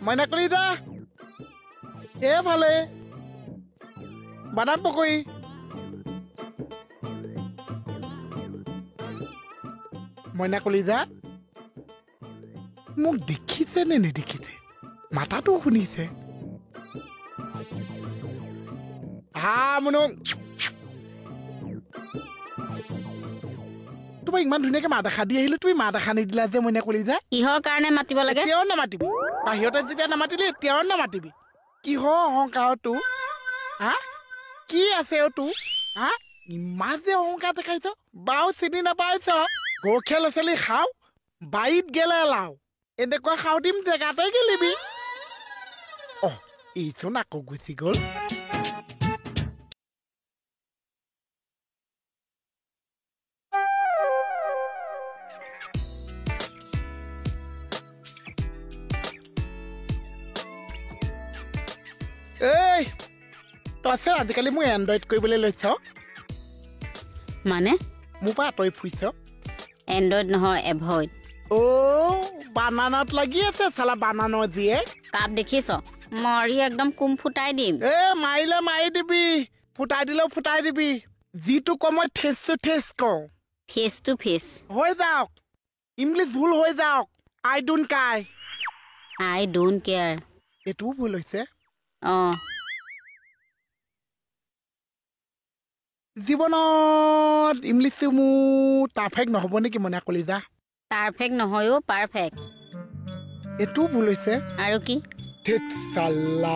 মইনা কলিতা এফালে বাদাম পকৰি মইনা কলিতা মোক দেখিছে নে নেদেখিছে মাতাটো শুনিছে মুনু তোমাক ইমান ধুনীয়াকে মা দেখা দি আহিলো তুমি মা দেখা নিদিলা যে মইনা কলিতা কিহৰ কাৰণে মাতিব লাগে এতিয়াও নামাতিবি বাহিৰতে যেতিয়া নামাতিলি এতিয়াও নামাতিবি কিহৰ অহংকাৰটো হা কি আছে অ তোৰ হা ইমান যে অহংকাৰ দেখাইছ বাও চিনি নাপাইছ গখীয়া ল'ৰা ছোৱালী খাওঁ বাৰীত গেলে লাও এনেকুৱা খাওঁ দিম জেগাতে গেলিবি এইচোন আকৌ গুচি গ'ল এই তই আজিকালি মোক এণ্ড্ৰইড কৰিবলৈ লৈছ মানে মোৰ পৰা আঁতৰি ফুৰিছ এণ্ড্ৰইড নহয় এভইড বানানত লাগি আছে চালা বানানৰ জীয়ে কাপ দেখিছ মৰি একদম কুম ফুটাই দিম মাৰিলে মাৰি দিবি ফুটাই দিলেও ফুটাই দিবি যিটো কমই ঠেচ কওঁ ফেচ টু ফেচ হৈ যাওক ইংলিছ ভুল হৈ যাওক আই ডোন্ট কেয়াৰ এইটোও ভুল হৈছে জীৱনত ইংলিছটো মোৰ পাৰফেক্ট নহ'ব নেকি মইনা কলিতা পাৰফেক্ট নহয়ও পাৰফেক্ট এইটোও ভুল হৈছে আৰু কি চাল্লা